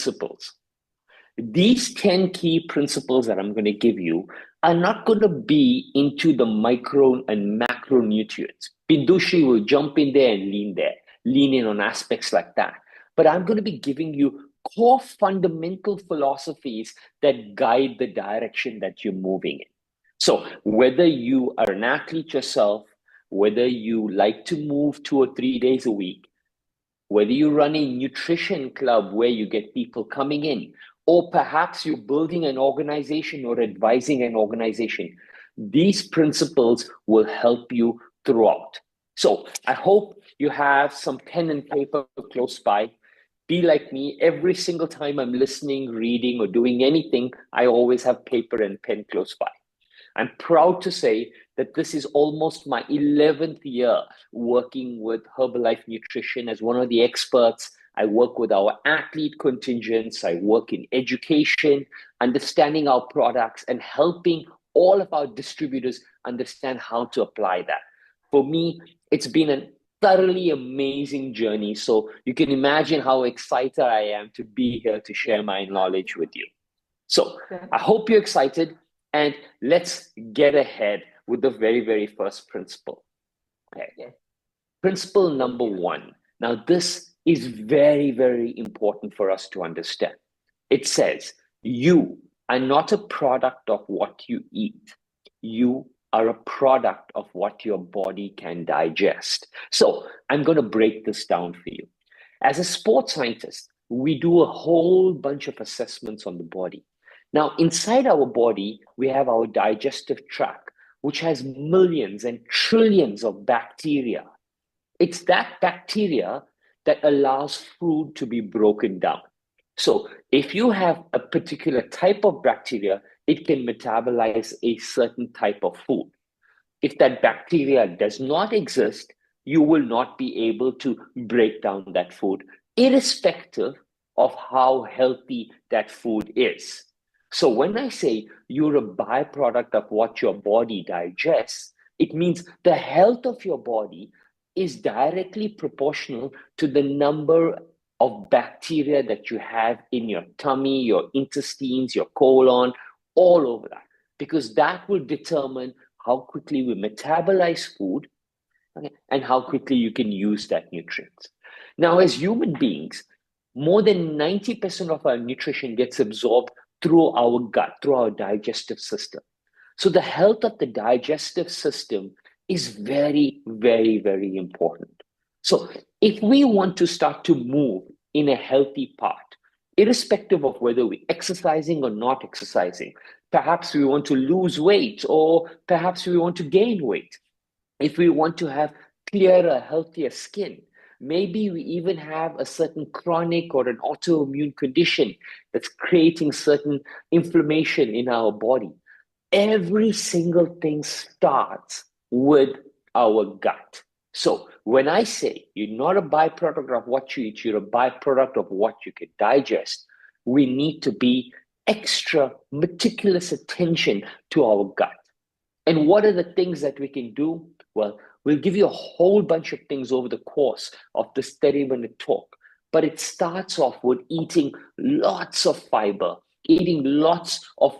principles. These 10 key principles that I'm going to give you are not going to be into the micro and macronutrients. Bindushi will jump in there and lean in on aspects like that. But I'm going to be giving you core fundamental philosophies that guide the direction that you're moving in. So whether you are an athlete yourself, whether you like to move 2 or 3 days a week, whether you run a nutrition club where you get people coming in, or perhaps you're building an organization or advising an organization, these principles will help you throughout. So I hope you have some pen and paper close by. Be like me, every single time I'm listening, reading, or doing anything, I always have paper and pen close by. I'm proud to say that this is almost my 11th year working with Herbalife Nutrition as one of the experts. I work with our athlete contingents. I work in education, understanding our products, and helping all of our distributors understand how to apply that. For me, it's been a thoroughly amazing journey. So you can imagine how excited I am to be here to share my knowledge with you. So I hope you're excited. And let's get ahead with the very, very first principle. Okay. Principle number one. Now, this is very, very important for us to understand. It says, you are not a product of what you eat. You are a product of what your body can digest. So I'm going to break this down for you. As a sports scientist, we do a whole bunch of assessments on the body. Now, inside our body, we have our digestive tract, which has millions and trillions of bacteria. It's that bacteria that allows food to be broken down. So if you have a particular type of bacteria, it can metabolize a certain type of food. If that bacteria does not exist, you will not be able to break down that food, irrespective of how healthy that food is. So when I say you're a byproduct of what your body digests, it means the health of your body is directly proportional to the number of bacteria that you have in your tummy, your intestines, your colon, all over that, because that will determine how quickly we metabolize food, okay, and how quickly you can use that nutrient. Now, as human beings, more than 90% of our nutrition gets absorbed through our gut, through our digestive system. So the health of the digestive system is very, very, very important. So if we want to start to move in a healthy path, irrespective of whether we're exercising or not exercising, perhaps we want to lose weight, or perhaps we want to gain weight. If we want to have clearer, healthier skin, maybe we even have a certain chronic or an autoimmune condition that's creating certain inflammation in our body. Every single thing starts with our gut. So when I say you're not a byproduct of what you eat, you're a byproduct of what you can digest, we need to be extra meticulous attention to our gut. And what are the things that we can do? Well, we'll give you a whole bunch of things over the course of this 30-minute talk. But it starts off with eating lots of fiber, eating lots of,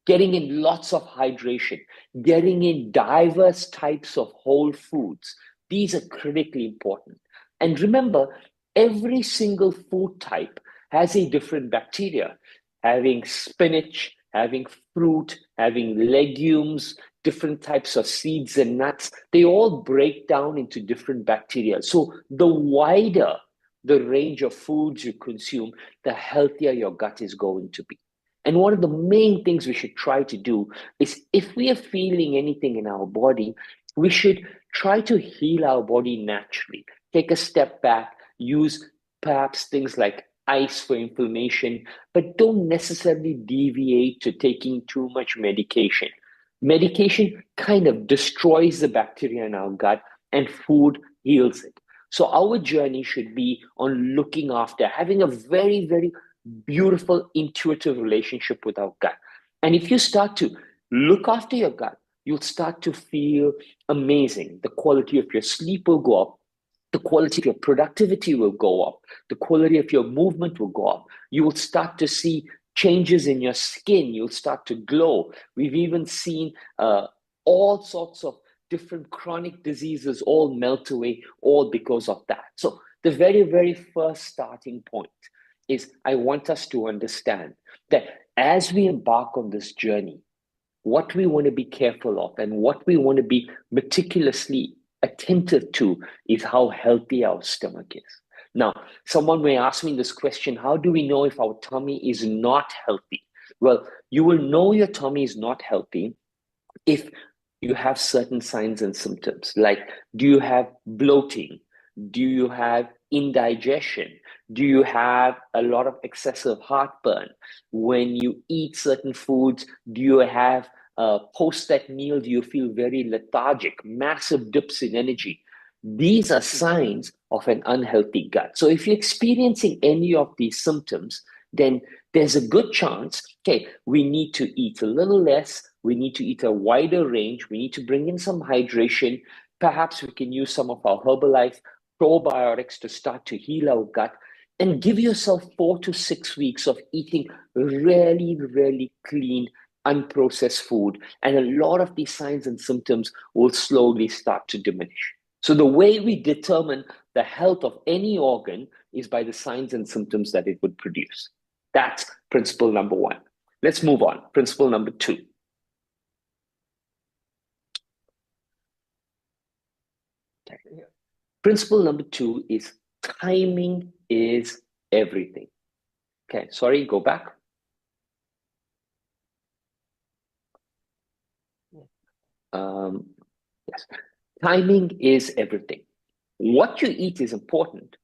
getting in lots of hydration, getting in diverse types of whole foods. These are critically important. And remember, every single food type has a different bacteria. Having spinach, having fruit, having legumes, different types of seeds and nuts, they all break down into different bacteria. So the wider the range of foods you consume, the healthier your gut is going to be. And one of the main things we should try to do is, if we are feeling anything in our body, we should try to heal our body naturally. Take a step back, use perhaps things like ice for inflammation, but don't necessarily deviate to taking too much medication. Medication kind of destroys the bacteria in our gut, and food heals it. So our journey should be on looking after, having a very, very beautiful, intuitive relationship with our gut. And if you start to look after your gut, you'll start to feel amazing. The quality of your sleep will go up. the quality of your productivity will go up, the quality of your movement will go up. You will start to see changes in your skin, you'll start to glow. We've even seen all sorts of different chronic diseases all melt away, all because of that. So the very, very first starting point is I want us to understand that as we embark on this journey, what we want to be careful of and what we want to be meticulously attentive to is how healthy our stomach is. Now, someone may ask me this question, how do we know if our tummy is not healthy? Well, you will know your tummy is not healthy if you have certain signs and symptoms, like do you have bloating? Do you have indigestion? Do you have a lot of excessive heartburn? When you eat certain foods, do you have post that meal, do you feel very lethargic, massive dips in energy? These are signs of an unhealthy gut. So if you're experiencing any of these symptoms, then there's a good chance, okay, we need to eat a little less, we need to eat a wider range, we need to bring in some hydration. Perhaps we can use some of our Herbalife probiotics to start to heal our gut, and give yourself 4 to 6 weeks of eating really, really clean, unprocessed food. And a lot of these signs and symptoms will slowly start to diminish. So the way we determine the health of any organ is by the signs and symptoms that it would produce. That's principle number one. Let's move on. Principle number two. Principle number two is timing is everything. Okay, sorry, go back. Yes, timing is everything. What you eat is important,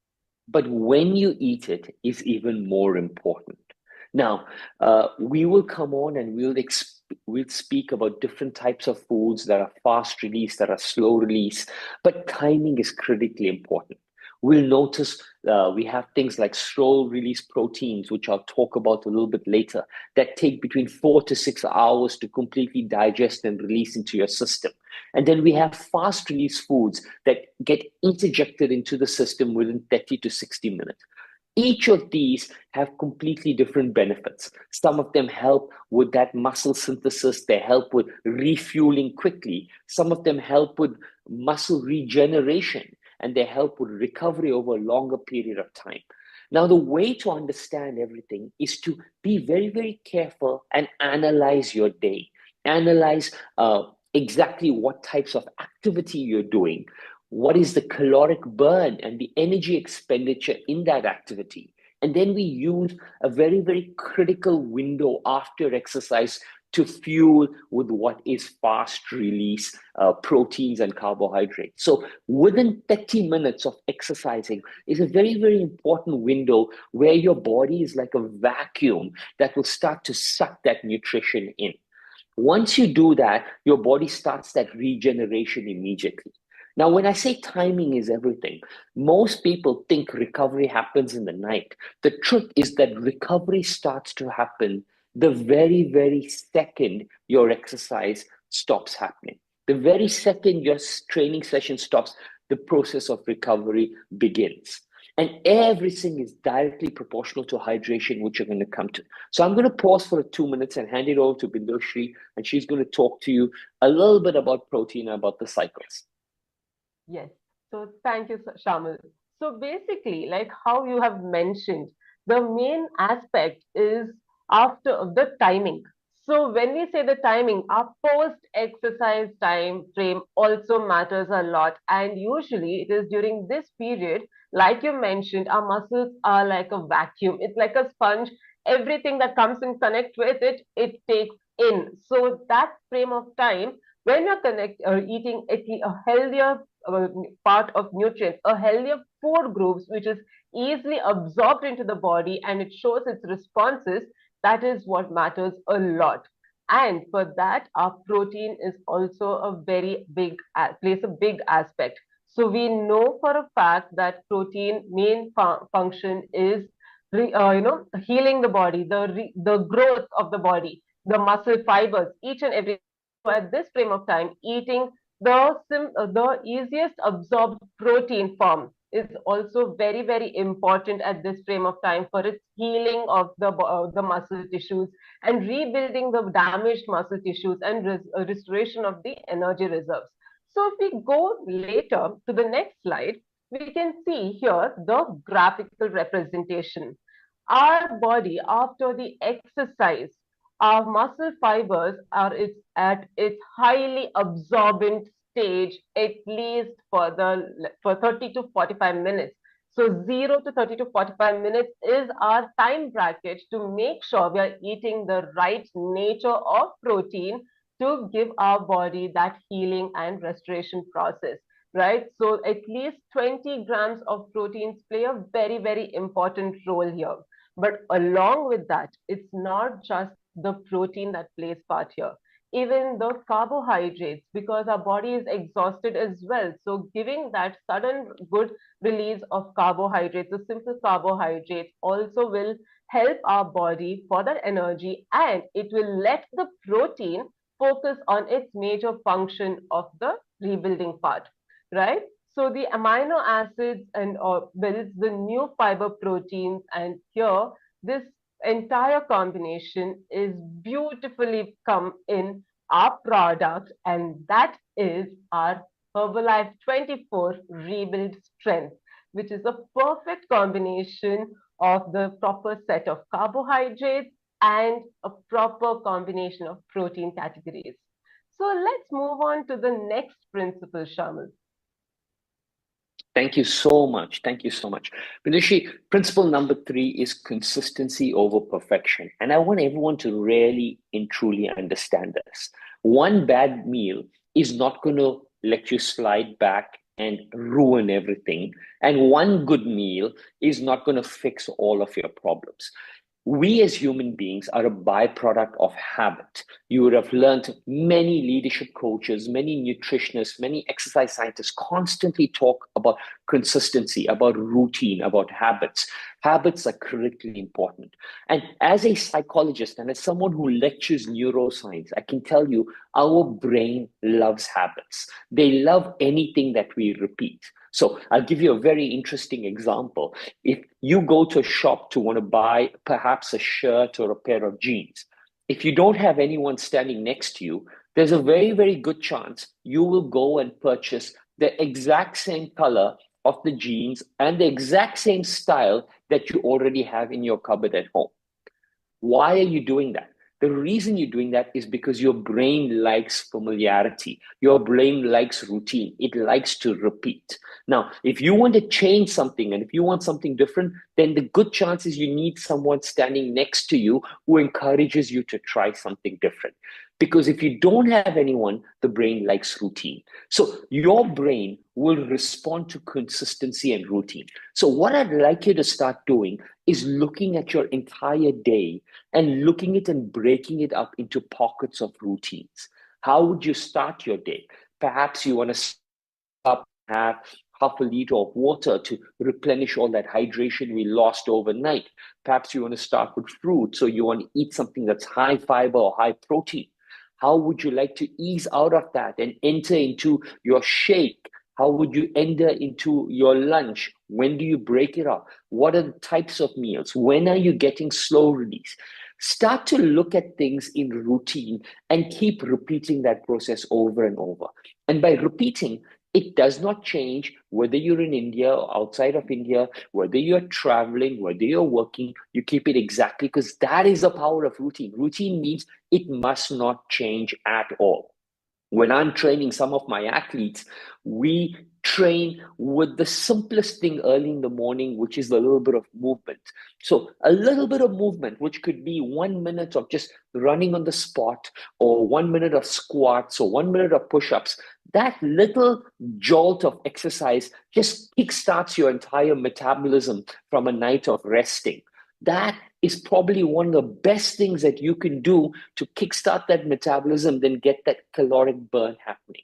but when you eat it is even more important. Now, we will come on and we'll speak about different types of foods that are fast release, that are slow release, but timing is critically important. We'll notice we have things like slow release proteins, which I'll talk about a little bit later, that take between 4 to 6 hours to completely digest and release into your system. And then we have fast release foods that get interjected into the system within 30 to 60 minutes. Each of these have completely different benefits. Some of them help with that muscle synthesis. They help with refueling quickly. Some of them help with muscle regeneration, and they help with recovery over a longer period of time. Now, the way to understand everything is to be very, very careful and analyze your day. Analyze exactly what types of activity you're doing. What is the caloric burn and the energy expenditure in that activity? And then we use a very, very critical window after exercise to fuel with what is fast release proteins and carbohydrates. So within 30 minutes of exercising is a very, very important window where your body is like a vacuum that will start to suck that nutrition in. Once you do that, your body starts that regeneration immediately. Now, when I say timing is everything, most people think recovery happens in the night. The truth is that recovery starts to happen the very, very second your exercise stops happening. The very second your training session stops, the process of recovery begins. And everything is directly proportional to hydration, which you're going to come to. So I'm going to pause for 2 minutes and hand it over to Bindoshri, and she's going to talk to you a little bit about protein and about the cycles. Yes. So thank you, Shamil. So basically, like how you have mentioned, the main aspect is after the timing. So when we say the timing, our post-exercise time frame also matters a lot. And usually it is during this period, like you mentioned, our muscles are like a vacuum. It's like a sponge. Everything that comes in connect with it, it takes in. So that frame of time, when you're eating a healthier part of nutrients, a healthier food groups, which is easily absorbed into the body and it shows its responses, that is what matters a lot. And for that, our protein is also a very big, plays a big aspect. So we know for a fact that protein main function is, healing the body, the growth of the body, the muscle fibers, each and every. So at this frame of time, eating the easiest absorbed protein form is also very, very important at this frame of time for its healing of the muscle tissues and rebuilding the damaged muscle tissues and restoration of the energy reserves. So if we go later to the next slide, we can see here the graphical representation. Our body, after the exercise, our muscle fibers are at its highly absorbent stage, at least for 30 to 45 minutes. So 0 to 30 to 45 minutes is our time bracket to make sure we are eating the right nature of protein to give our body that healing and restoration process, right? So at least 20 grams of proteins play a very, very important role here. But along with that, it's not just the protein that plays part here. Even the carbohydrates, because our body is exhausted as well. So giving that sudden good release of carbohydrates, the simple carbohydrates also will help our body for that energy, and it will let the protein focus on its major function of the rebuilding part, right? So the amino acids and builds the new fiber proteins, and here this entire combination is beautifully come in our product, and that is our Herbalife 24 Rebuild Strength, which is a perfect combination of the proper set of carbohydrates and a proper combination of protein categories. So let's move on to the next principle, Shamal. Thank you so much. Thank you so much. Bindushi, principle number 3 is consistency over perfection. And I want everyone to really and truly understand this. One bad meal is not going to let you slide back and ruin everything. And one good meal is not going to fix all of your problems. We as human beings are a byproduct of habit. You would have learned many leadership coaches, many nutritionists, many exercise scientists constantly talk about consistency, about routine, about habits. Habits are critically important. And as a psychologist and as someone who lectures neuroscience, I can tell you our brain loves habits. They love anything that we repeat. So I'll give you a very interesting example. If you go to a shop to want to buy perhaps a shirt or a pair of jeans, if you don't have anyone standing next to you, there's a very, very good chance you will go and purchase the exact same color of the jeans and the exact same style that you already have in your cupboard at home. Why are you doing that? The reason you're doing that is because your brain likes familiarity. Your brain likes routine. It likes to repeat. Now, if you want to change something and if you want something different, then the good chances you need someone standing next to you who encourages you to try something different. Because if you don't have anyone, the brain likes routine. So your brain will respond to consistency and routine. So what I'd like you to start doing is looking at your entire day and looking at it and breaking it up into pockets of routines. How would you start your day? Perhaps you want to have half a liter of water to replenish all that hydration we lost overnight. Perhaps you want to start with fruit, so you want to eat something that's high fiber or high protein. How would you like to ease out of that and enter into your shake? How would you enter into your lunch? When do you break it up? What are the types of meals? When are you getting slow release? Start to look at things in routine and keep repeating that process over and over. And by repeating, it does not change whether you're in India or outside of India, whether you're traveling, whether you're working, you keep it exactly, because that is the power of routine. Routine means it must not change at all. When I'm training some of my athletes, we train with the simplest thing early in the morning, which is a little bit of movement. So a little bit of movement, which could be 1 minute of just running on the spot, or 1 minute of squats, or 1 minute of push-ups. That little jolt of exercise just kickstarts your entire metabolism from a night of resting. That is probably one of the best things that you can do to kickstart that metabolism, then get that caloric burn happening.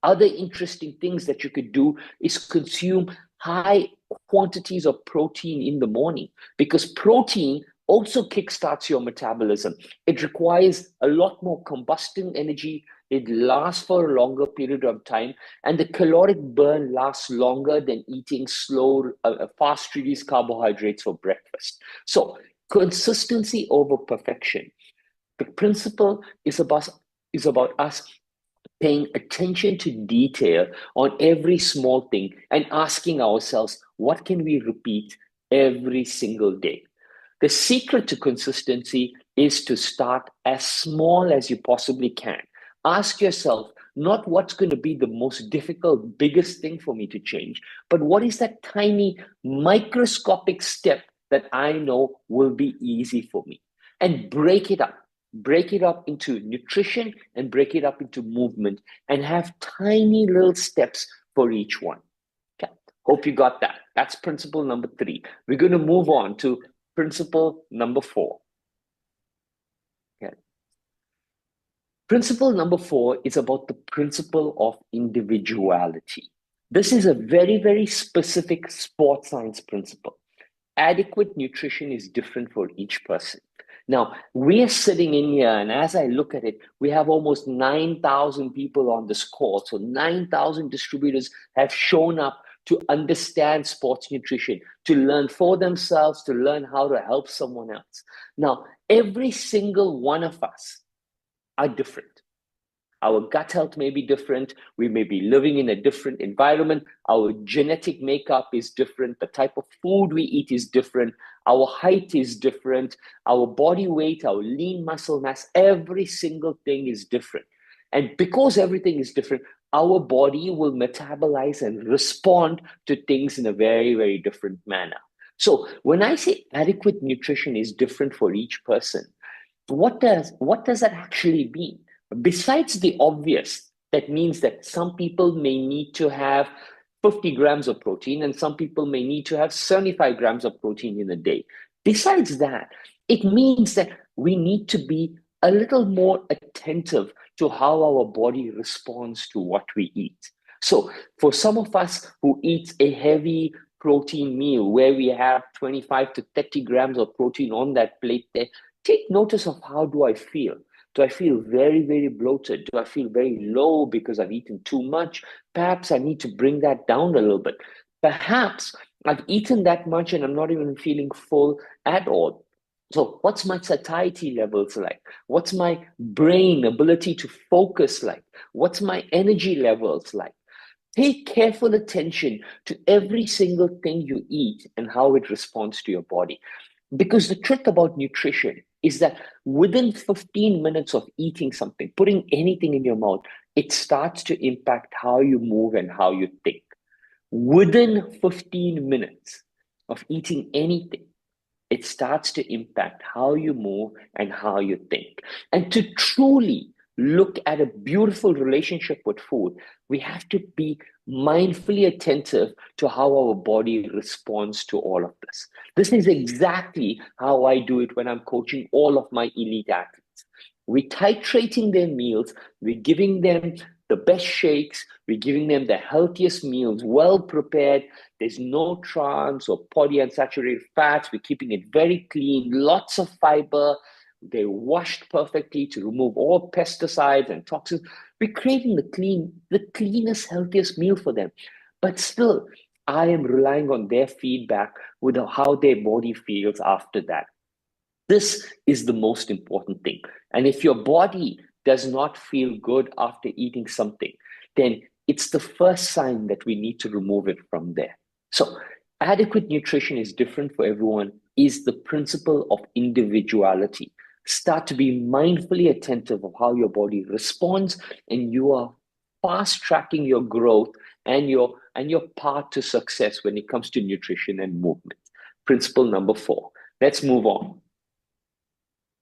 Other interesting things that you could do is consume high quantities of protein in the morning, because protein also kickstarts your metabolism. It requires a lot more combustion energy. it lasts for a longer period of time, and the caloric burn lasts longer than eating slow, fast release carbohydrates for breakfast. So, consistency over perfection. The principle is about us paying attention to detail on every small thing and asking ourselves, what can we repeat every single day? The secret to consistency is to start as small as you possibly can. Ask yourself not what's going to be the most difficult, biggest thing for me to change, but what is that tiny microscopic step that I know will be easy for me? And break it up. Break it up into nutrition and break it up into movement and have tiny little steps for each one. Okay. Hope you got that. That's principle number 3. We're going to move on to principle number 4. Okay. Principle number 4 is about the principle of individuality. This is a very, very specific sports science principle. Adequate nutrition is different for each person. Now, we're sitting in here, and as I look at it, we have almost 9,000 people on this call. So 9,000 distributors have shown up to understand sports nutrition, to learn for themselves, to learn how to help someone else. Now, every single one of us are different. Our gut health may be different. We may be living in a different environment. Our genetic makeup is different. The type of food we eat is different. Our height is different. Our body weight, our lean muscle mass, every single thing is different. And because everything is different, our body will metabolize and respond to things in a very, very different manner. So when I say adequate nutrition is different for each person, what does that actually mean? Besides the obvious, that means that some people may need to have 50 grams of protein and some people may need to have 75 grams of protein in a day. Besides that, it means that we need to be a little more attentive to how our body responds to what we eat. So for some of us who eat a heavy protein meal where we have 25 to 30 grams of protein on that plate there, take notice of how do I feel? Do I feel very, very bloated? Do I feel very low because I've eaten too much? Perhaps I need to bring that down a little bit. Perhaps I've eaten that much and I'm not even feeling full at all. So what's my satiety levels like? What's my brain ability to focus like? What's my energy levels like? Pay careful attention to every single thing you eat and how it responds to your body. Because the truth about nutrition is that within 15 minutes of eating something, putting anything in your mouth, it starts to impact how you move and how you think. Within 15 minutes of eating anything, it starts to impact how you move and how you think. And to truly look at a beautiful relationship with food, we have to be mindfully attentive to how our body responds to all of this. This is exactly how I do it when I'm coaching all of my elite athletes. We're titrating their meals, we're giving them the best shakes, we're giving them the healthiest meals, well prepared. There's no trans or polyunsaturated fats. We're keeping it very clean, lots of fiber. They're washed perfectly to remove all pesticides and toxins. We're creating the cleanest, healthiest meal for them. But still, I am relying on their feedback with how their body feels after that. This is the most important thing. And if your body does not feel good after eating something, then it's the first sign that we need to remove it from there. So, adequate nutrition is different for everyone, is the principle of individuality. Start to be mindfully attentive of how your body responds, and you are fast tracking your growth and your path to success when it comes to nutrition and movement. Principle number 4. Let's move on.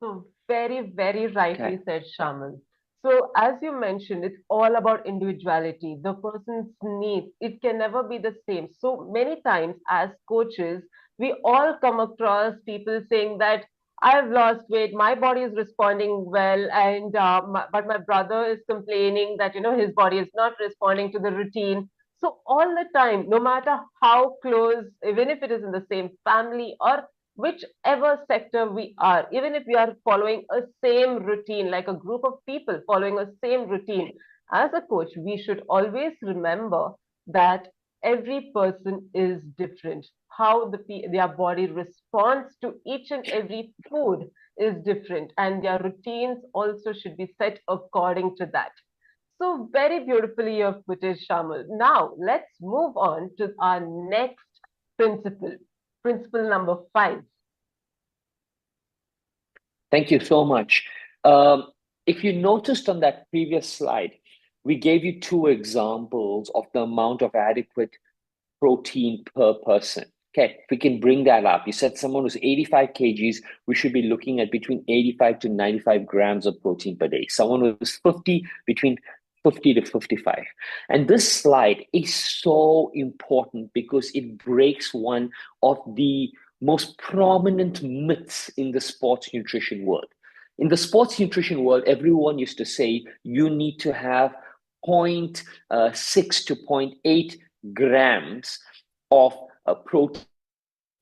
So very, very rightly Okay. said, Shaman. So as you mentioned, it's all about individuality, the person's needs. It can never be the same. So many times as coaches, we all come across people saying that I've lost weight, my body is responding well, and but my brother is complaining that his body is not responding to the routine. So all the time, no matter how close, even if it is in the same family or whichever sector we are, even if we are following a same routine, like a group of people following a same routine, as a coach, we should always remember that every person is different. How their body responds to each and every food is different, and their routines also should be set according to that. So very beautifully you have put it, Shamal. Now let's move on to our next principle, principle number 5. Thank you so much. Um, if you noticed on that previous slide, we gave you two examples of the amount of adequate protein per person. Okay, if we can bring that up. You said someone who's 85 kgs, we should be looking at between 85 to 95 grams of protein per day. Someone who's 50, between 50 to 55. And this slide is so important because it breaks one of the most prominent myths in the sports nutrition world. In the sports nutrition world, everyone used to say you need to have zero point 0.6 to 0.8 grams of protein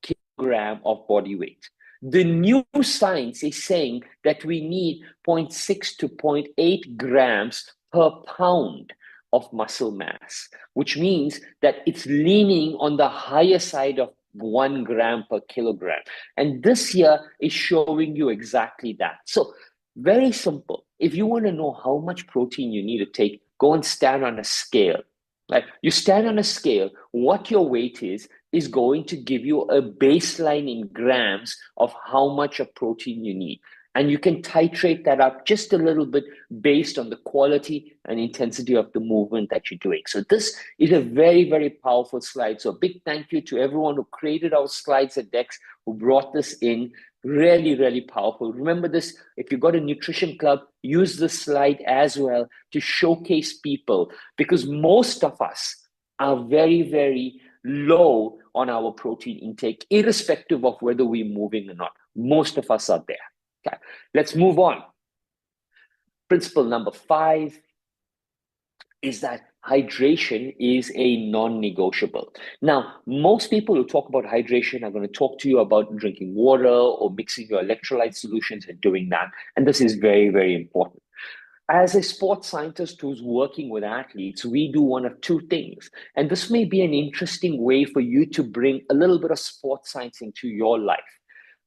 kilogram of body weight. The new science is saying that we need 0.6 to 0.8 grams per pound of muscle mass, which means that it's leaning on the higher side of 1 gram per kilogram. And this here is showing you exactly that. So, very simple. If you want to know how much protein you need to take, go and stand on a scale. Like you stand on a scale, what your weight is going to give you a baseline in grams of how much of protein you need. And you can titrate that up just a little bit based on the quality and intensity of the movement that you're doing. So this is a very, very powerful slide. So a big thank you to everyone who created our slides and decks, who brought this in. Really, really powerful. Remember this, if you've got a nutrition club, use this slide as well to showcase people, because most of us are very, very low on our protein intake, irrespective of whether we're moving or not. Most of us are there. Okay, let's move on. Principle number 5 is that hydration is a non-negotiable. Now, most people who talk about hydration are going to talk to you about drinking water or mixing your electrolyte solutions and doing that. And this is very, very important. As a sports scientist who's working with athletes, we do one of two things. And this may be an interesting way for you to bring a little bit of sports science into your life.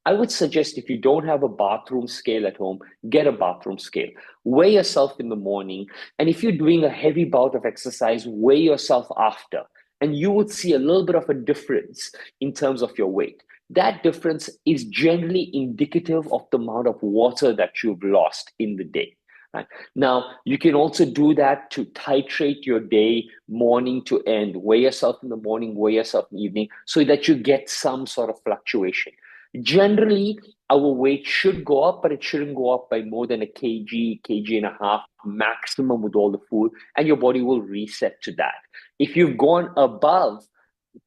I would suggest, if you don't have a bathroom scale at home, get a bathroom scale. Weigh yourself in the morning. And if you're doing a heavy bout of exercise, weigh yourself after. And you would see a little bit of a difference in terms of your weight. That difference is generally indicative of the amount of water that you've lost in the day. Right. Now, you can also do that to titrate your day morning to end. Weigh yourself in the morning, weigh yourself in the evening, so that you get some sort of fluctuation. Generally, our weight should go up, but it shouldn't go up by more than a kg and a half maximum with all the food, and your body will reset to that. If you've gone above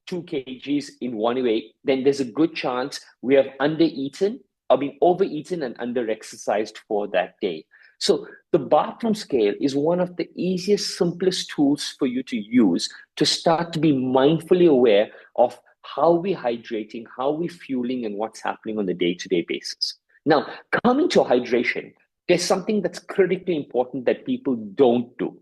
2 kgs in one way, then there's a good chance we have overeaten and under-exercised for that day. So the bathroom scale is one of the easiest, simplest tools for you to use to start to be mindfully aware of how we're hydrating, how we're fueling, and what's happening on a day-to-day basis. Now, coming to hydration, there's something that's critically important that people don't do.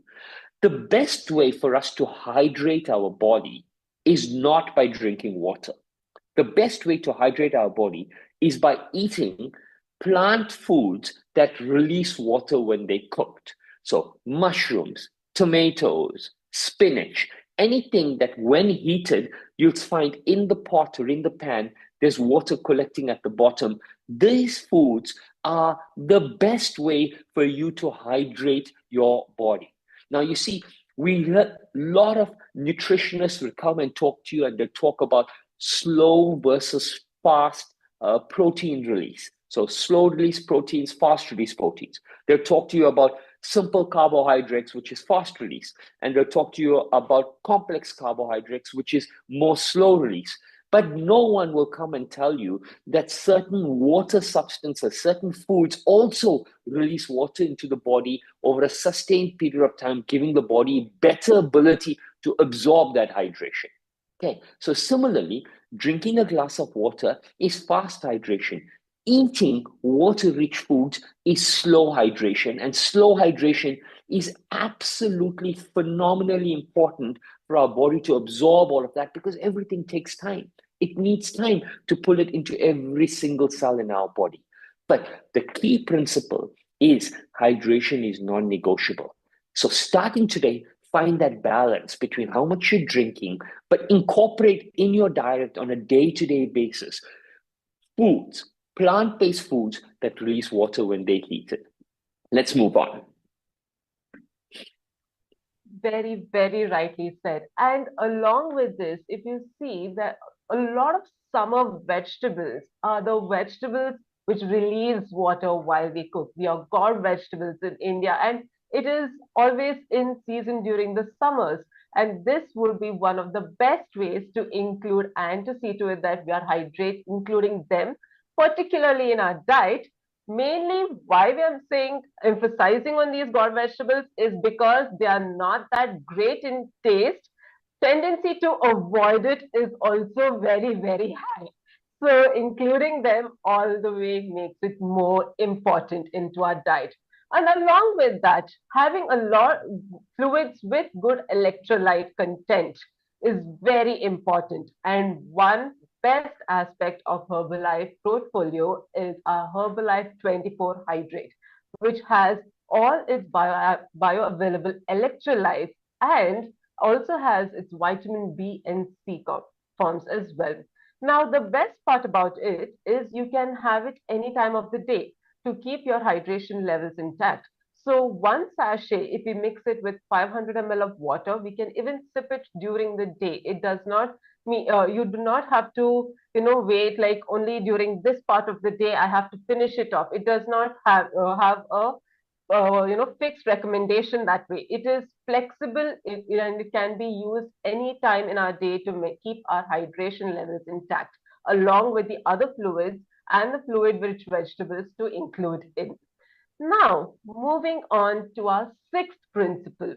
The best way for us to hydrate our body is not by drinking water. The best way to hydrate our body is by eating plant foods that release water when they're cooked. So mushrooms, tomatoes, spinach, anything that when heated, you'll find in the pot or in the pan, there's water collecting at the bottom. These foods are the best way for you to hydrate your body. Now, you see, a lot of nutritionists will come and talk to you, and they talk about slow versus fast protein release. So slow release proteins, fast release proteins. They'll talk to you about simple carbohydrates, which is fast release. And they'll talk to you about complex carbohydrates, which is more slow release. But no one will come and tell you that certain water substances, certain foods also release water into the body over a sustained period of time, giving the body better ability to absorb that hydration. Okay, so similarly, drinking a glass of water is fast hydration. Eating water-rich foods is slow hydration, and slow hydration is absolutely phenomenally important for our body to absorb all of that because everything takes time. It needs time to pull it into every single cell in our body. But the key principle is hydration is non-negotiable. So starting today, find that balance between how much you're drinking, but incorporate in your diet on a day-to-day basis foods, plant-based foods that release water when they heat it. Let's move on. Very, very rightly said. And along with this, if you see that a lot of summer vegetables are the vegetables which release water while we cook. We have got vegetables in India, and it is always in season during the summers. And this would be one of the best ways to include and to see to it that we are hydrated, including them, particularly in our diet. Mainly, why we are saying emphasizing on these gourd vegetables is because they are not that great in taste. Tendency to avoid it is also very, very high. So, including them all the way makes it more important into our diet. And along with that, having a lot fluids with good electrolyte content is very important. And one best aspect of Herbalife portfolio is our Herbalife 24 Hydrate, which has all its bioavailable electrolytes and also has its vitamin B and C forms as well. Now, the best part about it is you can have it any time of the day to keep your hydration levels intact. So one sachet, if we mix it with 500 ml of water, we can even sip it during the day. It does not mean you do not have to, wait like only during this part of the day I have to finish it off. It does not have a fixed recommendation that way. It is flexible and it can be used any time in our day to keep our hydration levels intact, along with the other fluids and the fluid-rich vegetables to include in. Now, moving on to our sixth principle.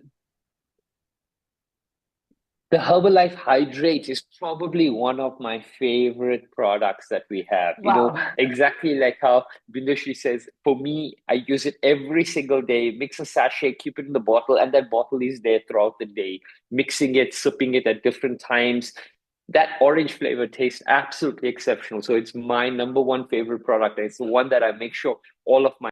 The Herbalife Hydrate is probably one of my favorite products that we have. Wow. Exactly like how Bindushri says, for me, I use it every single day, mix a sachet, keep it in the bottle, and that bottle is there throughout the day, mixing it, sipping it at different times. That orange flavor tastes absolutely exceptional. So it's my number one favorite product. It's the one that I make sure all of my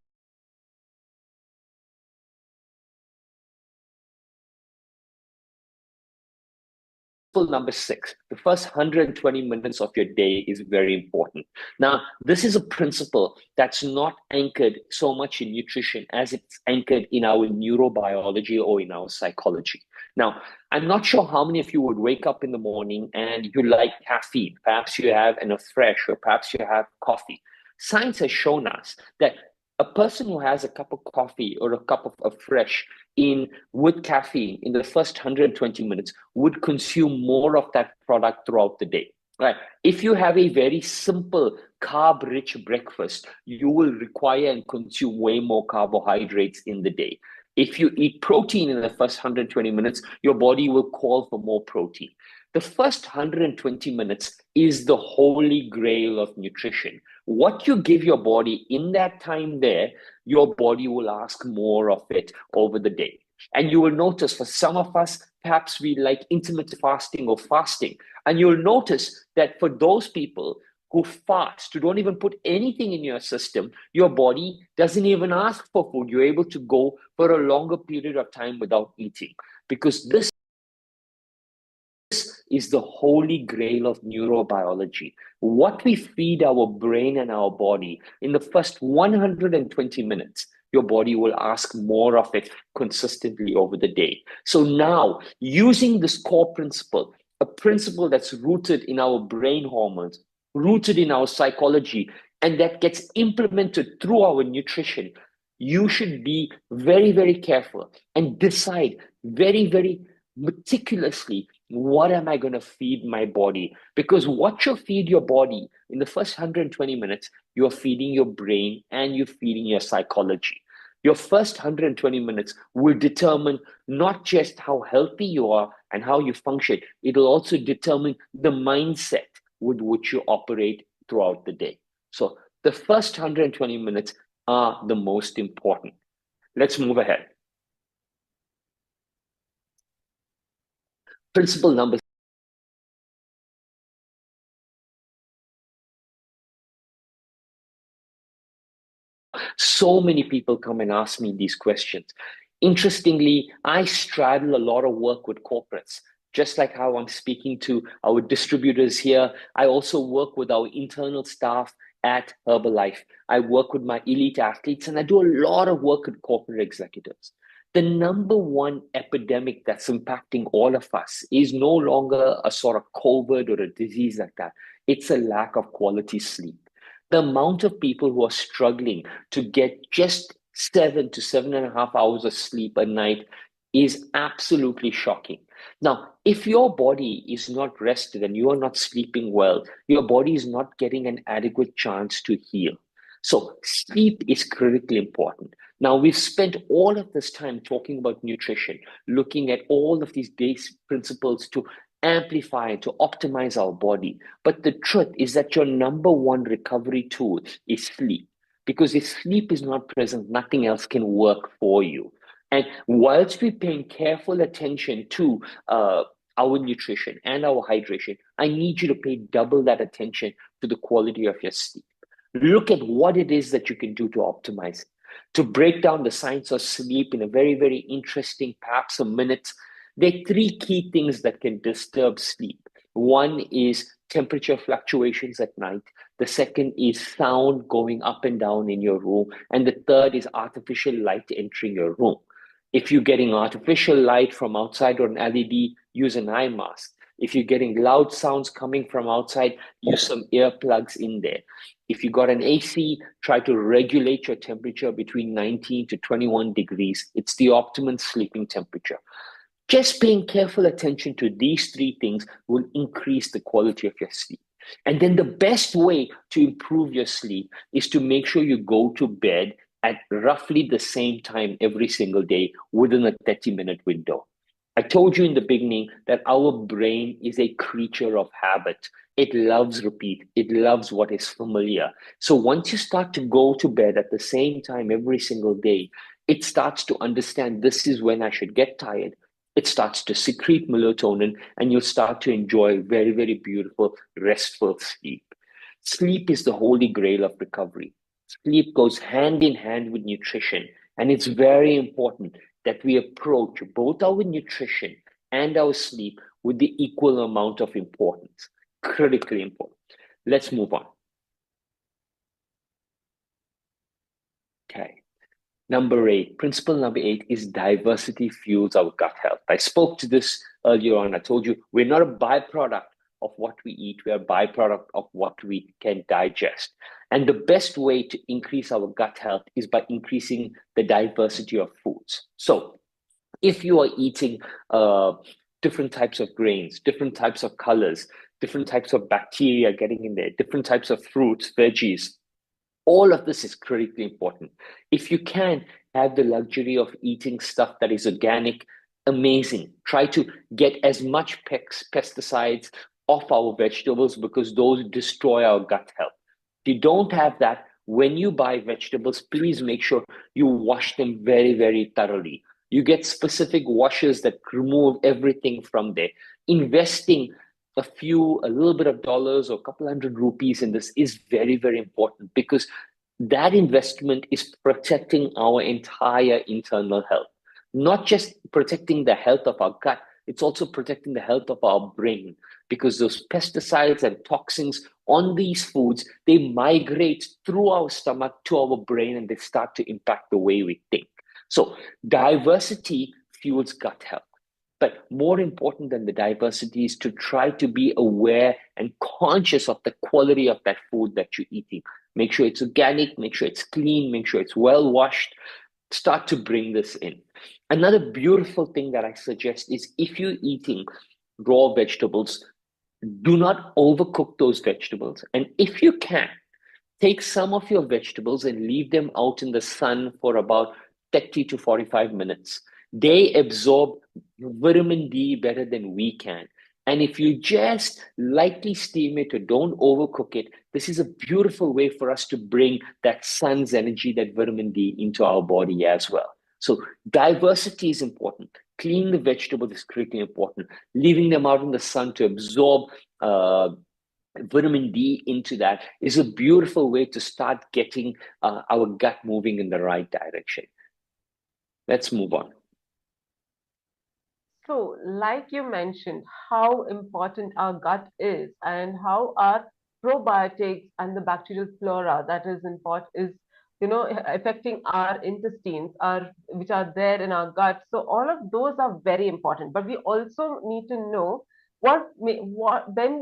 number six, the first 120 minutes of your day is very important. Now, this is a principle that's not anchored so much in nutrition as it's anchored in our neurobiology or in our psychology. Now, I'm not sure how many of you would wake up in the morning and you like caffeine. Perhaps you have a fresh or perhaps you have coffee. Science has shown us that a person who has a cup of coffee or a cup of a fresh in with caffeine in the first 120 minutes would consume more of that product throughout the day. Right. If you have a very simple carb-rich breakfast, you will require and consume way more carbohydrates in the day. If you eat protein in the first 120 minutes, your body will call for more protein. The first 120 minutes is the holy grail of nutrition. What you give your body in that time there, your body will ask more of it over the day. And you will notice for some of us, perhaps we like intermittent fasting or fasting. And you'll notice that for those people who fast, who don't even put anything in your system, your body doesn't even ask for food. You're able to go for a longer period of time without eating because this is the holy grail of neurobiology. What we feed our brain and our body in the first 120 minutes, your body will ask more of it consistently over the day. So now, using this core principle, a principle that's rooted in our brain hormones, rooted in our psychology, and that gets implemented through our nutrition, you should be very, very careful and decide very, very meticulously what am I going to feed my body? Because what you feed your body in the first 120 minutes, you're feeding your brain and you're feeding your psychology. Your first 120 minutes will determine not just how healthy you are and how you function, it'll also determine the mindset with which you operate throughout the day. So the first 120 minutes are the most important. Let's move ahead. Principle number so many people come and ask me these questions. Interestingly, I straddle a lot of work with corporates. Just like how I'm speaking to our distributors here, I also work with our internal staff at Herbalife. I work with my elite athletes, and I do a lot of work with corporate executives. The number one epidemic that's impacting all of us is no longer a sort of COVID or a disease like that. It's a lack of quality sleep. The amount of people who are struggling to get just 7 to 7.5 hours of sleep a night is absolutely shocking. Now, if your body is not rested and you are not sleeping well, your body is not getting an adequate chance to heal. So, sleep is critically important. Now, we've spent all of this time talking about nutrition, looking at all of these basic principles to amplify, to optimize our body. But the truth is that your number one recovery tool is sleep. Because if sleep is not present, nothing else can work for you. And whilst we're paying careful attention to our nutrition and our hydration, I need you to pay double that attention to the quality of your sleep. Look at what it is that you can do to optimize it. To break down the science of sleep in a very, very interesting, perhaps a minute, there are three key things that can disturb sleep. One is temperature fluctuations at night. The second is sound going up and down in your room. And the third is artificial light entering your room. If you're getting artificial light from outside or an LED, use an eye mask. If you're getting loud sounds coming from outside, use some earplugs in there. If you got an AC, try to regulate your temperature between 19 to 21 degrees. It's the optimum sleeping temperature. Just paying careful attention to these three things will increase the quality of your sleep. And then the best way to improve your sleep is to make sure you go to bed at roughly the same time every single day within a 30-minute window. I told you in the beginning that our brain is a creature of habit. It loves repeat. It loves what is familiar. So once you start to go to bed at the same time every single day, it starts to understand this is when I should get tired. It starts to secrete melatonin, and you'll start to enjoy very, very beautiful, restful sleep. Sleep is the holy grail of recovery. Sleep goes hand in hand with nutrition, and it's very important that we approach both our nutrition and our sleep with the equal amount of importance. Critically important. Let's move on. Okay. Principle number 8 is diversity fuels our gut health. I spoke to this earlier on. I told you we're not a byproduct of what we eat. We're a byproduct of what we can digest. And the best way to increase our gut health is by increasing the diversity of foods. So if you are eating different types of grains, different types of colors, different types of bacteria getting in there, different types of fruits, veggies, all of this is critically important. If you can have the luxury of eating stuff that is organic, amazing. Try to get as much pesticides off our vegetables because those destroy our gut health. If you don't have that, when you buy vegetables, please make sure you wash them very, very thoroughly. You get specific washers that remove everything from there. Investing a little bit of dollars or a couple hundred rupees in this is very, very important because that investment is protecting our entire internal health. Not just protecting the health of our gut, it's also protecting the health of our brain because those pesticides and toxins on these foods, they migrate through our stomach to our brain and they start to impact the way we think. So diversity fuels gut health. But more important than the diversity is to try to be aware and conscious of the quality of that food that you're eating. Make sure it's organic, make sure it's clean, make sure it's well washed. Start to bring this in. Another beautiful thing that I suggest is if you're eating raw vegetables, do not overcook those vegetables. And if you can, take some of your vegetables and leave them out in the sun for about 30 to 45 minutes. They absorb vitamin D better than we can. And if you just lightly steam it or don't overcook it, this is a beautiful way for us to bring that sun's energy, that vitamin D into our body as well. So diversity is important. Cleaning the vegetables is critically important. Leaving them out in the sun to absorb vitamin D into that is a beautiful way to start getting our gut moving in the right direction. Let's move on. So, like you mentioned, how important our gut is and how our probiotics and the bacterial flora that is important is, affecting our intestines, which are there in our gut. So all of those are very important. But we also need to know when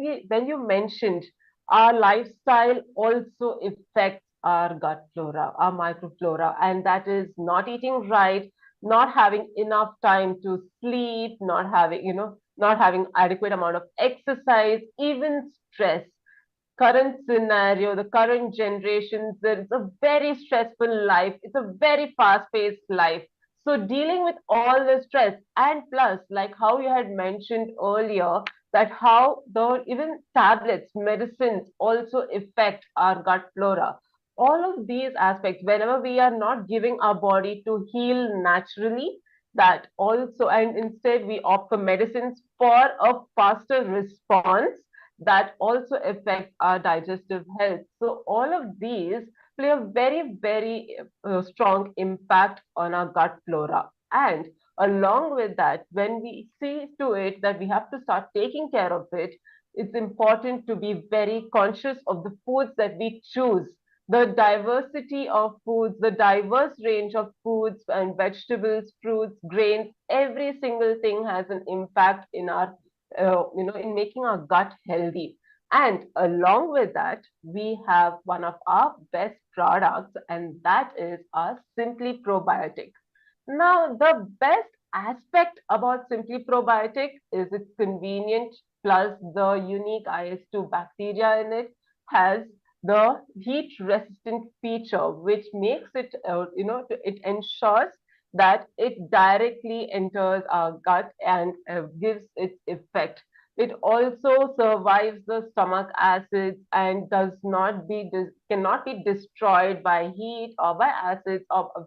you mentioned our lifestyle also affects our gut flora, our microflora, and that is not eating right, not having enough time to sleep, not having adequate amount of exercise, even stress. Current scenario, the current generations, it's a very stressful life. It's a very fast-paced life. So dealing with all the stress and plus, like how you had mentioned earlier, that how the even tablets, medicines also affect our gut flora. All of these aspects, whenever we are not giving our body to heal naturally, that also, and instead we opt for medicines for a faster response that also affect our digestive health. So all of these play a very, very strong impact on our gut flora. And along with that, when we see to it that we have to start taking care of it, it's important to be very conscious of the foods that we choose, the diversity of foods, the diverse range of foods and vegetables, fruits, grains, every single thing has an impact in our in making our gut healthy. And along with that, we have one of our best products, and that is our Simply Probiotic. Now, the best aspect about Simply Probiotic is it's convenient, plus the unique IS2 bacteria in it has the heat resistant feature, which makes it, it ensures that it directly enters our gut and gives its effect. It also survives the stomach acids and cannot be destroyed by heat or by acids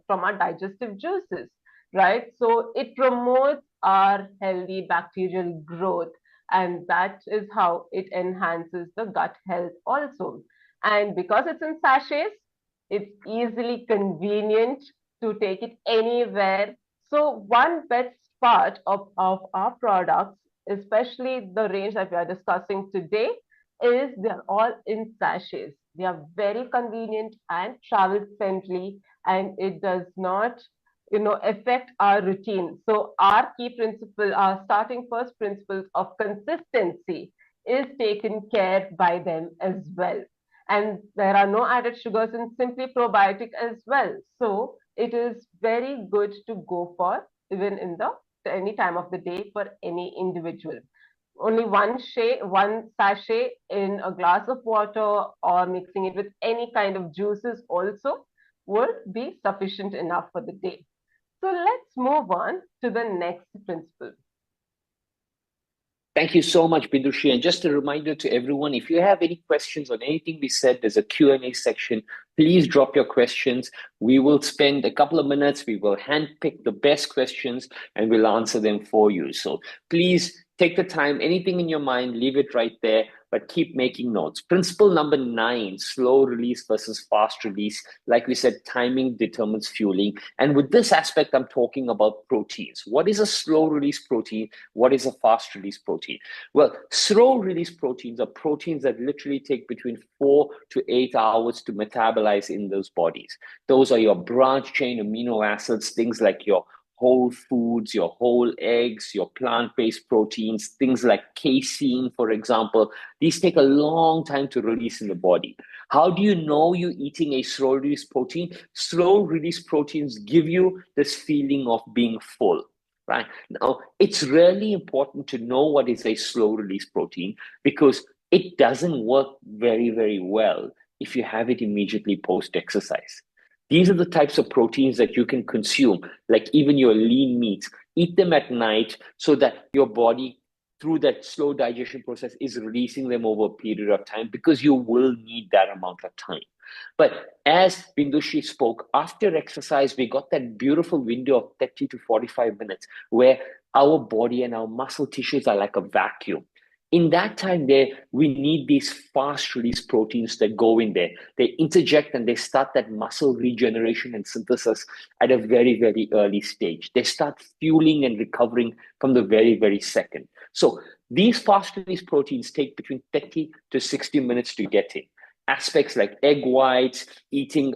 from our digestive juices, right? So it promotes our healthy bacterial growth, and that is how it enhances the gut health also. And because it's in sachets, it's easily convenient to take it anywhere. So one best part of our products, especially the range that we are discussing today, is they're all in sachets. They are very convenient and travel friendly, and it does not affect our routine. So our key principle, our starting first principles of consistency is taken care by them as well. And there are no added sugars in Simply Probiotic as well. So it is very good to go for even in the any time of the day for any individual. Only one sachet in a glass of water or mixing it with any kind of juices also would be sufficient enough for the day. So let's move on to the next principle. Thank you so much, Bindushi. And just a reminder to everyone, if you have any questions on anything we said, there's a Q&A section. Please drop your questions. We will spend a couple of minutes. We will handpick the best questions and we'll answer them for you. So please take the time, anything in your mind, leave it right there, but keep making notes. Principle number 9, slow release versus fast release. Like we said, timing determines fueling. And with this aspect, I'm talking about proteins. What is a slow release protein? What is a fast release protein? Well, slow release proteins are proteins that literally take between 4 to 8 hours to metabolize in those bodies. Those are your branch chain amino acids, things like your whole foods, your whole eggs, your plant-based proteins, things like casein, for example. These take a long time to release in the body. How do you know you're eating a slow-release protein? Slow-release proteins give you this feeling of being full, right? Now, it's really important to know what is a slow-release protein because it doesn't work very, very well if you have it immediately post-exercise. These are the types of proteins that you can consume, like even your lean meats. Eat them at night so that your body, through that slow digestion process, is releasing them over a period of time because you will need that amount of time. But as Bindushi spoke, after exercise, we got that beautiful window of 30 to 45 minutes where our body and our muscle tissues are like a vacuum. In that time there, we need these fast release proteins that go in there. They interject and they start that muscle regeneration and synthesis at a very, very early stage. They start fueling and recovering from the very, very second. So these fast release proteins take between 30 to 60 minutes to get in. Aspects like egg whites, eating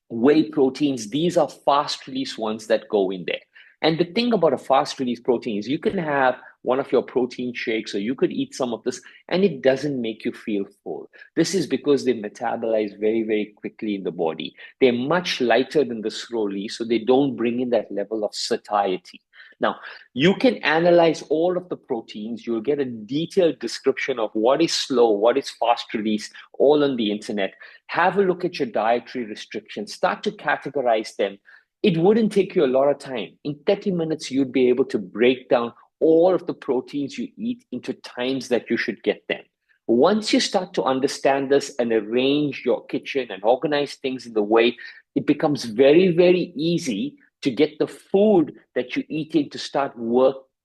whey proteins, these are fast release ones that go in there. And the thing about a fast release protein is you can have one of your protein shakes or you could eat some of this and it doesn't make you feel full. This is because they metabolize very, very quickly in the body. They're much lighter than the slow release, so they don't bring in that level of satiety. Now, you can analyze all of the proteins. You'll get a detailed description of what is slow, what is fast release, all on the internet. Have a look at your dietary restrictions. Start to categorize them. It wouldn't take you a lot of time. In 30 minutes, you'd be able to break down all of the proteins you eat into times that you should get them. Once you start to understand this and arrange your kitchen and organize things in the way, it becomes very, very easy to get the food that you're eating to start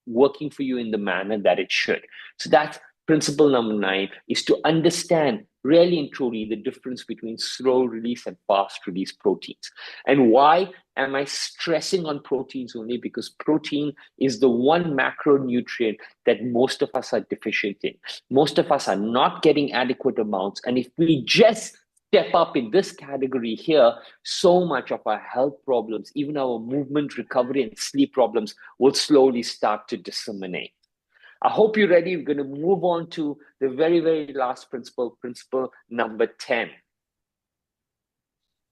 working for you in the manner that it should. So that's principle number 9, is to understand really and truly the difference between slow release and fast release proteins. And why am I stressing on proteins only? Because protein is the one macronutrient that most of us are deficient in. Most of us are not getting adequate amounts. And if we just step up in this category here, so much of our health problems, even our movement, recovery, and sleep problems will slowly start to disseminate. I hope you're ready. We're going to move on to the very, very last principle, principle number 10.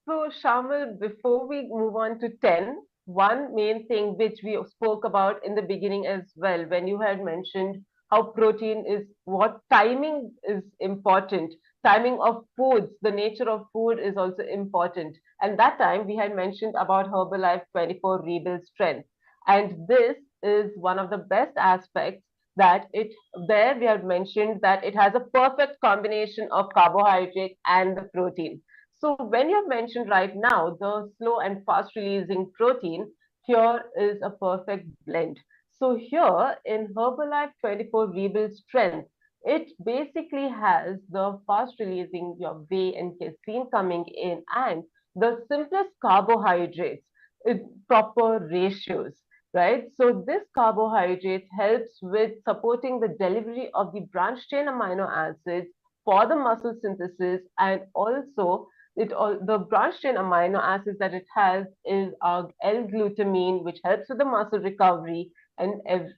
So, Shamil, before we move on to 10, one main thing which we spoke about in the beginning as well, when you had mentioned how protein is, what timing is important, timing of foods, the nature of food is also important. And that time we had mentioned about Herbalife 24 Rebuild Strength. And this is one of the best aspects that it, there we have mentioned that it has a perfect combination of carbohydrate and the protein. So when you have mentioned right now the slow and fast releasing protein, here is a perfect blend. So here in Herbalife 24 Rebuild Strength, it basically has the fast releasing your whey and casein coming in and the simplest carbohydrates in proper ratios, right? So this carbohydrate helps with supporting the delivery of the branched chain amino acids for the muscle synthesis, and also it all the branched chain amino acids that it has is L-glutamine, which helps with the muscle recovery, and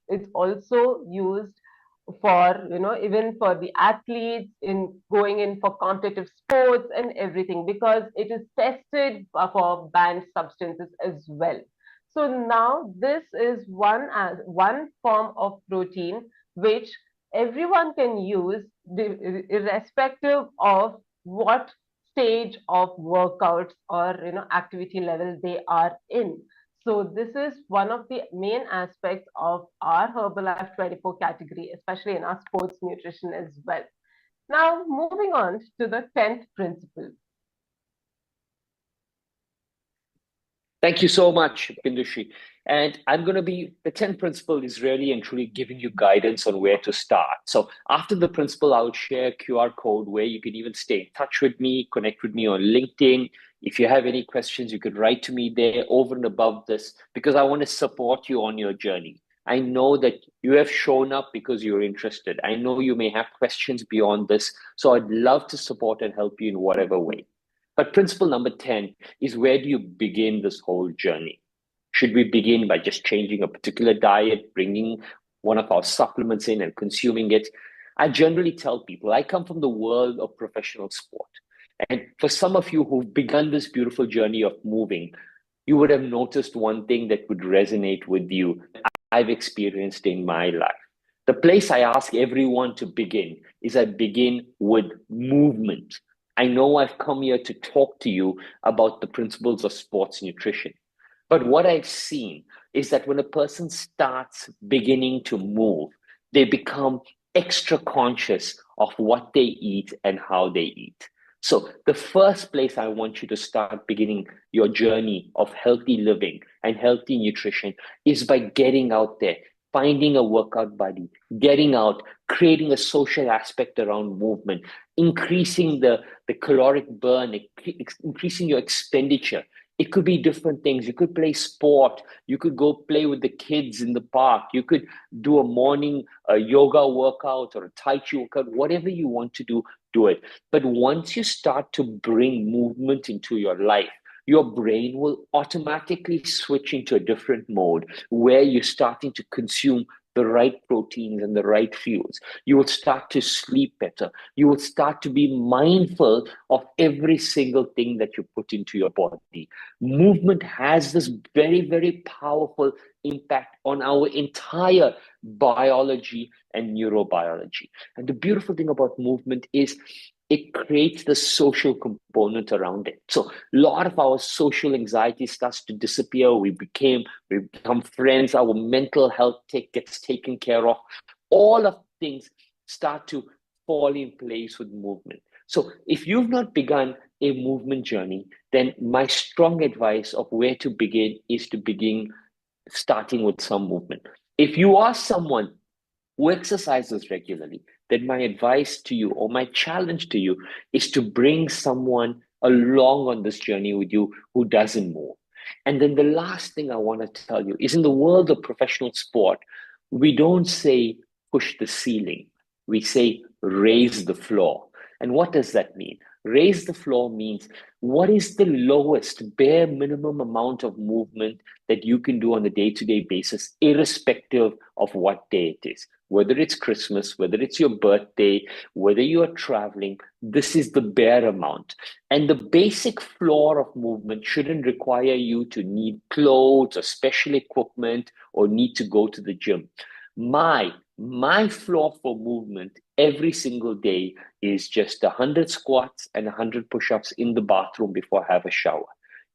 it's also used for, even for the athletes in going in for competitive sports and everything, because it is tested for banned substances as well. So now this is one form of protein which everyone can use irrespective of what stage of workouts or activity level they are in. So this is one of the main aspects of our Herbalife 24 category, especially in our sports nutrition as well. Now, moving on to the 10th principle. Thank you so much, Bindushi. And I'm going to be, the 10th principle is really and truly giving you guidance on where to start. So after the principle, I'll share a QR code where you can even stay in touch with me, connect with me on LinkedIn. If you have any questions, you could write to me there over and above this, because I want to support you on your journey. I know that you have shown up because you're interested. I know you may have questions beyond this. So I'd love to support and help you in whatever way. But principle number 10 is, where do you begin this whole journey? Should we begin by just changing a particular diet, bringing one of our supplements in and consuming it? I generally tell people I come from the world of professional sport. And for some of you who've begun this beautiful journey of moving, you would have noticed one thing that would resonate with you, I've experienced in my life. The place I ask everyone to begin is, I begin with movement. I know I've come here to talk to you about the principles of sports nutrition. But what I've seen is that when a person starts beginning to move, they become extra conscious of what they eat and how they eat. So, the first place I want you to start beginning your journey of healthy living and healthy nutrition is by getting out there, finding a workout buddy, getting out, creating a social aspect around movement, increasing the caloric burn, increasing your expenditure. It could be different things. You could play sport. You could go play with the kids in the park. You could do a morning yoga workout or a Tai Chi workout, whatever you want to do, do it. But once you start to bring movement into your life, your brain will automatically switch into a different mode where you're starting to consume the right proteins and the right fuels. You will start to sleep better. You will start to be mindful of every single thing that you put into your body. Movement has this very, very powerful impact on our entire biology and neurobiology. And the beautiful thing about movement is it creates the social component around it. So a lot of our social anxiety starts to disappear. We become friends. Our mental health gets taken care of. All of things start to fall in place with movement. So if you've not begun a movement journey, then my strong advice of where to begin is to begin starting with some movement. If you are someone who exercises regularly, then my advice to you or my challenge to you is to bring someone along on this journey with you who doesn't move. And then the last thing I want to tell you is in the world of professional sport, we don't say push the ceiling, we say raise the floor. And what does that mean? Raise the floor means what is the lowest bare minimum amount of movement that you can do on a day-to-day basis, irrespective of what day it is. Whether it's Christmas, whether it's your birthday, whether you are traveling, this is the bare amount. And the basic floor of movement shouldn't require you to need clothes or special equipment or need to go to the gym. My floor for movement every single day is just 100 squats and 100 push-ups in the bathroom before I have a shower.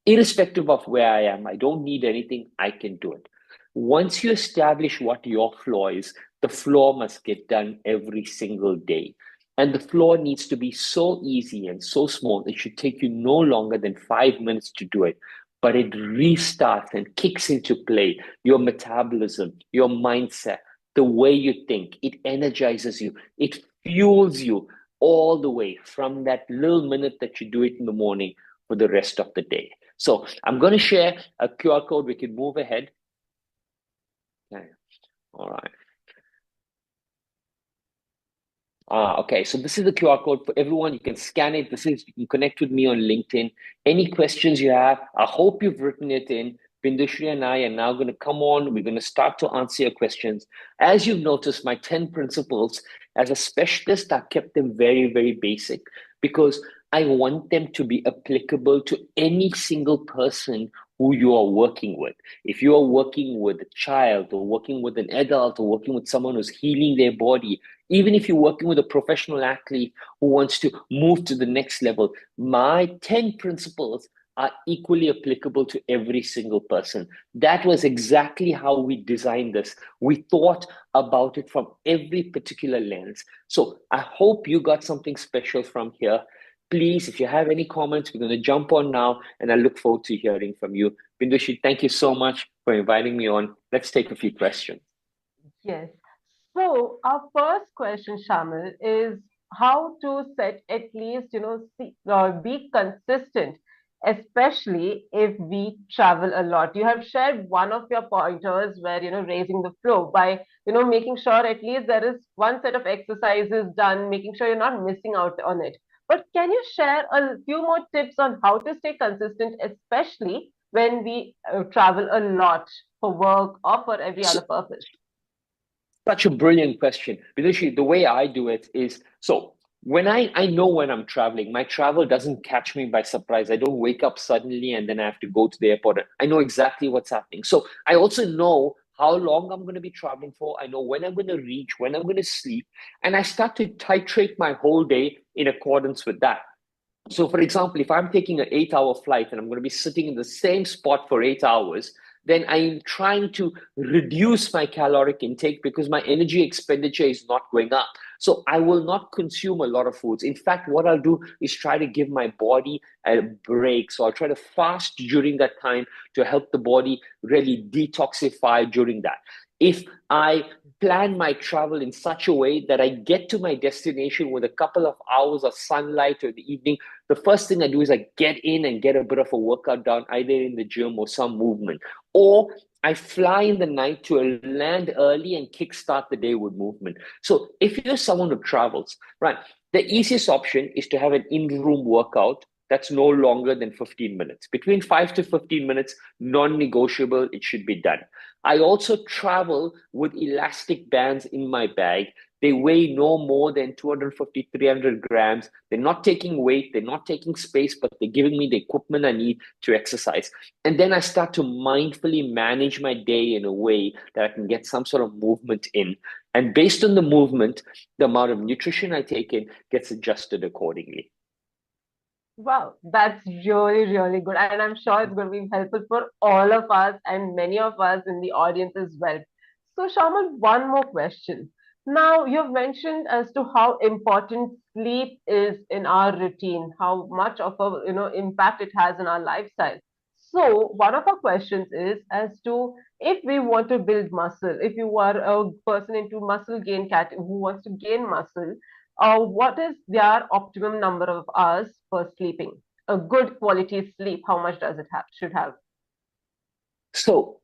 Irrespective of where I am, I don't need anything, I can do it. Once you establish what your floor is, the floor must get done every single day. And the floor needs to be so easy and so small, it should take you no longer than 5 minutes to do it. But it restarts and kicks into play your metabolism, your mindset, the way you think. It energizes you, it fuels you all the way from that little minute that you do it in the morning for the rest of the day. So I'm going to share a QR code. We can move ahead. Okay. All right. Okay, so this is the QR code for everyone. You can scan it. You can connect with me on LinkedIn. Any questions you have, I hope you've written it in. Bindushri and I are now going to come on. We're going to start to answer your questions. As you've noticed, my 10 principles as a specialist, I've kept them very, very basic because I want them to be applicable to any single person who you are working with. If you are working with a child or working with an adult or working with someone who's healing their body, even if you're working with a professional athlete who wants to move to the next level, my 10 principles are equally applicable to every single person. That was exactly how we designed this. We thought about it from every particular lens. So I hope you got something special from here. Please, if you have any comments, we're going to jump on now, and I look forward to hearing from you. Bindushri, thank you so much for inviting me on. Let's take a few questions. Yes. So our first question, Shamil, is how to set at least, be consistent, especially if we travel a lot. You have shared one of your pointers where, raising the flow by, making sure at least there is one set of exercises done, making sure you're not missing out on it. But can you share a few more tips on how to stay consistent, especially when we travel a lot for work or for every So, other purpose? Such a brilliant question. Because the way I do it is so when I know when I'm traveling, my travel doesn't catch me by surprise. I don't wake up suddenly and then I have to go to the airport. I know exactly what's happening. So I also know how long I'm going to be traveling for. I know when I'm going to reach, when I'm going to sleep, and I start to titrate my whole day in accordance with that. So, for example, if I'm taking an 8 hour flight and I'm going to be sitting in the same spot for 8 hours, then I'm trying to reduce my caloric intake because my energy expenditure is not going up. So, I will not consume a lot of foods. In fact, what I'll do is try to give my body a break. So, I'll try to fast during that time to help the body really detoxify during that. If I plan my travel in such a way that I get to my destination with a couple of hours of sunlight or the evening, the first thing I do is I get in and get a bit of a workout done, either in the gym or some movement. Or I fly in the night to land early and kickstart the day with movement. So if you're someone who travels, right, the easiest option is to have an in-room workout that's no longer than 15 minutes. Between 5 to 15 minutes, non-negotiable, it should be done. I also travel with elastic bands in my bag. They weigh no more than 250, 300 grams. They're not taking weight, they're not taking space, but they're giving me the equipment I need to exercise. And then I start to mindfully manage my day in a way that I can get some sort of movement in. And based on the movement, the amount of nutrition I take in gets adjusted accordingly. Wow, that's really, really good. And I'm sure it's going to be helpful for all of us and many of us in the audience as well. So, Shamal, one more question. Now, you've mentioned as to how important sleep is in our routine, how much of a impact it has in our lifestyle. So, one of our questions is as to if we want to build muscle, if you are a person into muscle gain cat who wants to gain muscle, what is their optimum number of hours for sleeping? A good quality sleep, how much does it have should have? So,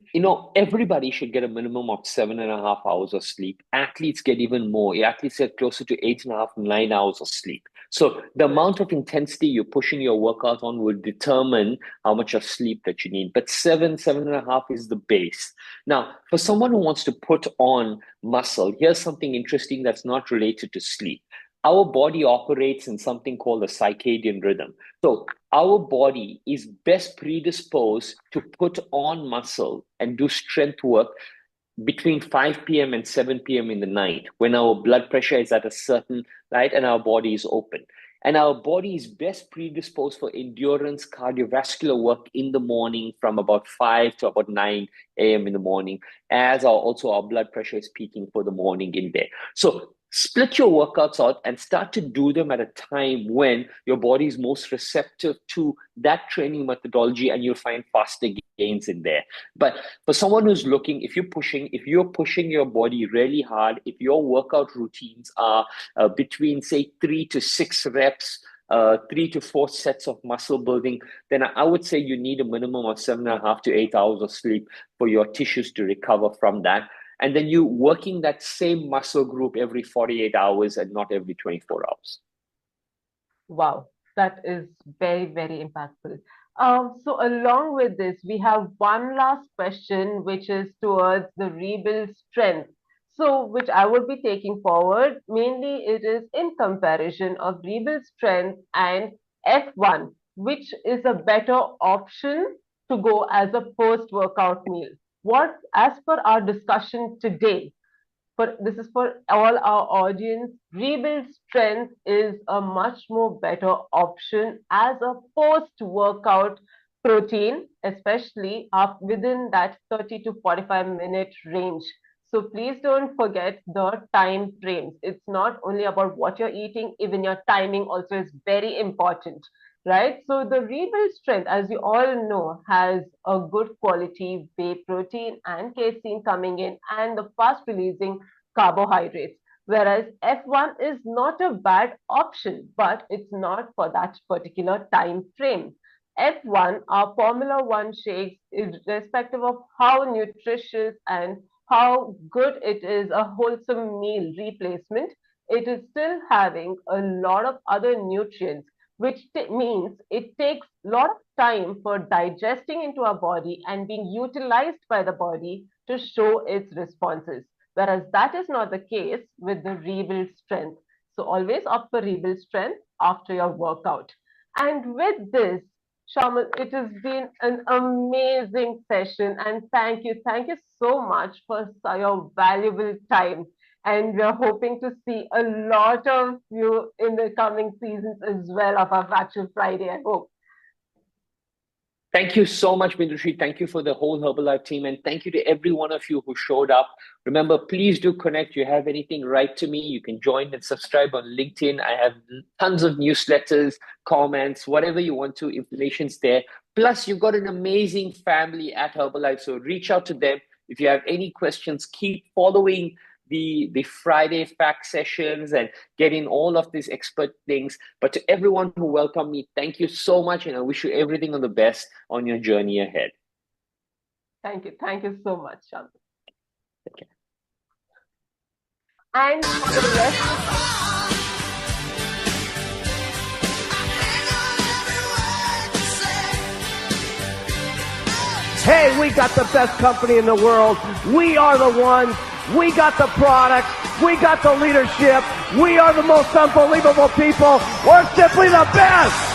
everybody should get a minimum of 7.5 hours of sleep. Athletes get even more. Athletes get closer to 8.5, 9 hours of sleep. So, the amount of intensity you're pushing your workout on will determine how much of sleep that you need. But 7.5 is the base. Now, for someone who wants to put on muscle, here's something interesting that's not related to sleep. Our body operates in something called a circadian rhythm. So, our body is best predisposed to put on muscle and do strength work between 5 p.m. and 7 p.m. in the night when our blood pressure is at a certain right and our body is open. And our body is best predisposed for endurance cardiovascular work in the morning from about 5 to about 9 a.m. in the morning, as also our blood pressure is peaking for the morning in there. So split your workouts out and start to do them at a time when your body is most receptive to that training methodology, and you'll find faster gains in there. But for someone who's looking, if you're pushing your body really hard, if your workout routines are between say 3 to 6 reps, 3 to 4 sets of muscle building, then I would say you need a minimum of 7.5 to 8 hours of sleep for your tissues to recover from that. And then you working that same muscle group every 48 hours and not every 24 hours. Wow, that is very, very impactful. So along with this, we have one last question, which is towards the rebuild strength. So, which I would be taking forward. Mainly, it is in comparison of rebuild strength and F1, which is a better option to go as a post-workout meal. What, as per our discussion today, for this is for all our audience, rebuild strength is a much more better option as a post workout protein, especially within that 30 to 45-minute range. So please don't forget the time frames. It's not only about what you're eating, even your timing also is very important, right? So the rebuild strength, as you all know, has a good quality whey protein and casein coming in and the fast releasing carbohydrates. Whereas F1 is not a bad option, but it's not for that particular time frame. F1, our Formula One shakes, irrespective of how nutritious and how good it is, a wholesome meal replacement, it is still having a lot of other nutrients, which means it takes a lot of time for digesting into our body and being utilized by the body to show its responses. Whereas that is not the case with the rebuild strength. So always opt for rebuild strength after your workout. And with this, Shamal, it has been an amazing session. And thank you so much for your valuable time. And we're hoping to see a lot of you in the coming seasons as well of our Fractal Friday, I hope. Thank you so much, Bindushri. Thank you for the whole Herbalife team. And thank you to every one of you who showed up. Remember, please do connect. You have anything, write to me. You can join and subscribe on LinkedIn. I have tons of newsletters, comments, whatever you want to, information's there. Plus, you've got an amazing family at Herbalife. So reach out to them. If you have any questions, keep following the Friday fact sessions and getting all of these expert things. But to everyone who welcomed me, thank you so much, and I wish you everything on the best on your journey ahead. Thank you. Thank you so much, Shamil. Okay. And for the rest Hey, we got the best company in the world. We are the ones. We got the products. We got the leadership. We are the most unbelievable people. We're simply the best.